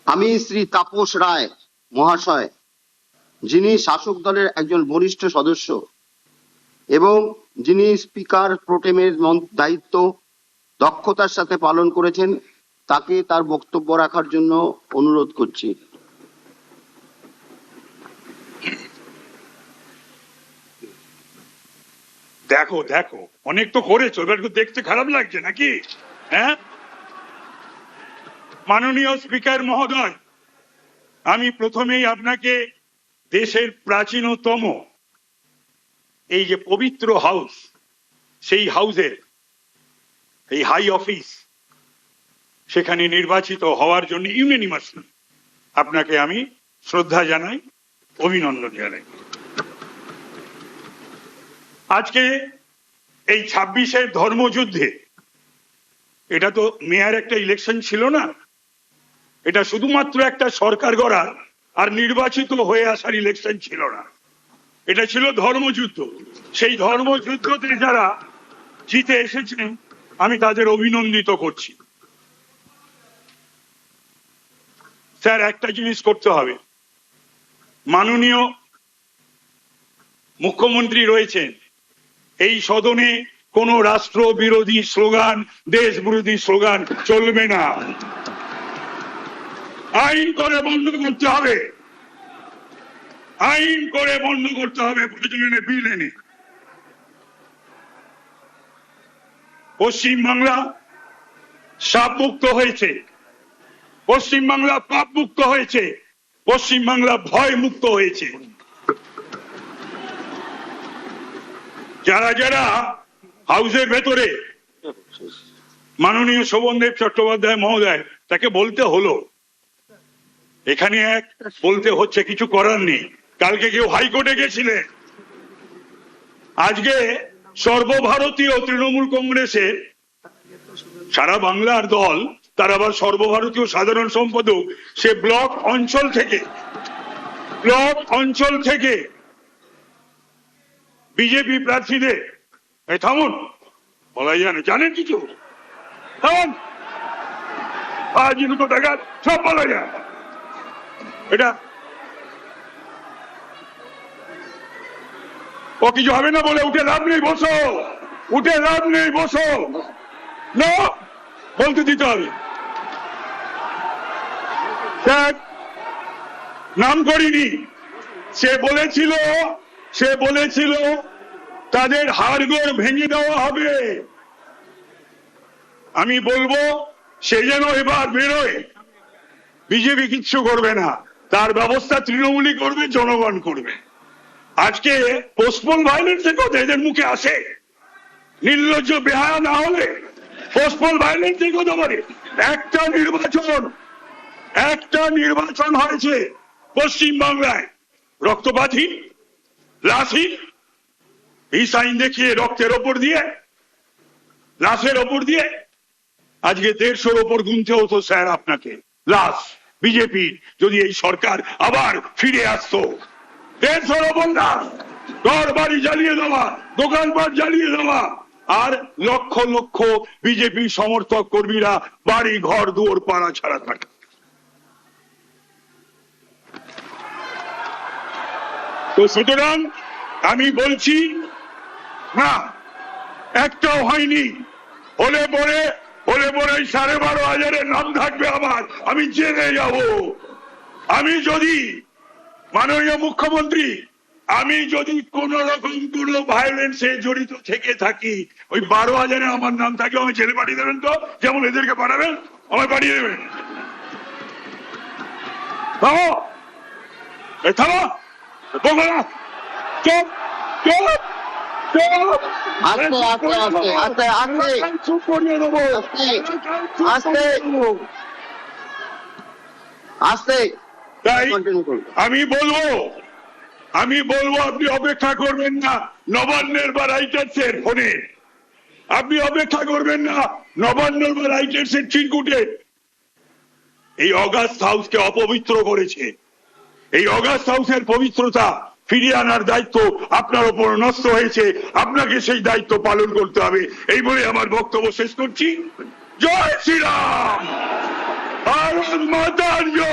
আমি শ্রী তাপস রায় মহাশয়, যিনি শাসক দলের একজন বরিষ্ঠ সদস্য এবং যিনি স্পিকার প্রোটেমের দায়িত্ব দক্ষতার সাথে পালন করেছেন, তাকে তার বক্তব্য রাখার জন্য অনুরোধ করছি। দেখো দেখো, অনেক তো করেছো, এবার দেখতে খারাপ লাগছে নাকি? হ্যাঁ, মাননীয় স্পিকার মহোদয়, আমি প্রথমেই আপনাকে দেশের প্রাচীনতম এই যে পবিত্র হাউস, সেই হাউসের এই হাই অফিস, সেখানে নির্বাচিত হওয়ার জন্য ইউনানিমাসলি আপনাকে আমি শ্রদ্ধা জানাই, অভিনন্দন জানাই। আজকে এই 26-এর ধর্মযুদ্ধে, এটা তো মেয়র একটা ইলেকশন ছিল না, এটা শুধুমাত্র একটা সরকার গড়ার আর নির্বাচিত হয়ে আসার ইলেকশন ছিল না, এটা ছিল ধর্মযুদ্ধ। সেই ধর্মযুদ্ধতে যারা জিতে এসেছেন, আমি তাদের অভিনন্দিত করছি। স্যার, একটা জিনিস করতে হবে, মাননীয় মুখ্যমন্ত্রী রয়েছেন, এই সদনে কোন রাষ্ট্র বিরোধী স্লোগান, দেশ বিরোধী স্লোগান চলবে না। আইন করে বন্ধ করতে হবে, আইন করে বন্ধ করতে হবে, প্রয়োজনে বিল এনে। পশ্চিমবাংলা সাপ মুক্ত হয়েছে, পশ্চিমবাংলা পাপ মুক্ত হয়েছে, পশ্চিমবাংলা ভয় মুক্ত হয়েছে। যারা যারা হাউসের ভেতরে, মাননীয় শোভনদেব চট্টোপাধ্যায় মহোদয়, তাকে বলতে হলো, এখানে এক বলতে হচ্ছে, কিছু করার নেই। কালকে কেউ হাইকোর্টে গেছিলেন, আজকে সর্বভারতীয় তৃণমূল কংগ্রেসের সারা বাংলার দল, তার আবার সর্বভারতীয় সাধারণ সম্পাদক, সে ব্লক অঞ্চল থেকে বিজেপি প্রার্থীদের, থামুন, বলা যায় না, জানেন কিছু, থামুন, আজ দুটো টাকা সব বলা যায়, এটা ও কিছু হবে না বলে উঠে লাভ নেই, বসো, উঠে লাভ নেই, বসো, না বলতে দিতে হবে। নাম করিনি, সে বলেছিল তাদের হাড়গোড় ভেঙে দেওয়া হবে। আমি বলবো সে যেন এবার বেরোয়, বিজেপি কিচ্ছু করবে না, তার ব্যবস্থা তৃণমূলই করবে, জনগণ করবে। আজকে পোস্টপোন ভায়োলেন্সের কথা এদের মুখে আসে, নির্লজ্জ বেহায়া না হলে পোস্টপোন ভায়োলেন্সের কথা বলে। একটা নির্বাচন হয়েছে পশ্চিমবাংলায়, রক্তপাতহীন, লাশহীন, এই সাইন দেখিয়ে, রক্তের ওপর দিয়ে, লাশের ওপর দিয়ে, আজকে 150-র ওপর গুনতে হতো স্যার আপনাকে লাশ। বিজেপি যদি এই সরকার আবার ফিরে আসতো, 150-র ওপর লাশ, ঘর বাড়ি জ্বালিয়ে দেওয়া, দোকানপাট জ্বালিয়ে দেওয়া, আর লক্ষ লক্ষ বিজেপি সমর্থক কর্মীরা বাড়ি ঘর দুয়ার পাড়া ছাড়া থাকে। তো সুতরাং আমি বলছি না, একটাও হয়নি, হলে পরে 12,500-এর নাম থাকবে, আবার আমি জেনে যাব। আমি যদি, মাননীয় মুখ্যমন্ত্রী, আমি যদি কোন রকম কোনো ভায়োলেন্সে জড়িত থেকে থাকি, ওই 12,000-এ আমার নাম থাকে, আমি জেলে পাঠিয়ে দেবেন তো, যেমন এদেরকে পাঠাবেন, আমায় পাঠিয়ে দেবেন। থামো, থামো, বলবো না, চুপ চুপ চুপ, চুপ করিয়ে দেবো, আস্তে। তাই আমি বলবো আপনি অপেক্ষা করবেন না নবান্নের বা রাইটার্সের ফোনে, আপনি অপেক্ষা করবেন না নবান্নের বা রাইটার্সের চিরকুটে। এই অগাস্ট হাউসকে অপবিত্র করেছে, এই অগাস্ট হাউসের পবিত্রতা ফিরিয়ে আনার দায়িত্ব আপনার উপর নষ্ট হয়েছে, আপনাকে সেই দায়িত্ব পালন করতে হবে। এই বলে আমার বক্তব্য শেষ করছি। জয় শ্রীরাম, ভারত মাতার জয়।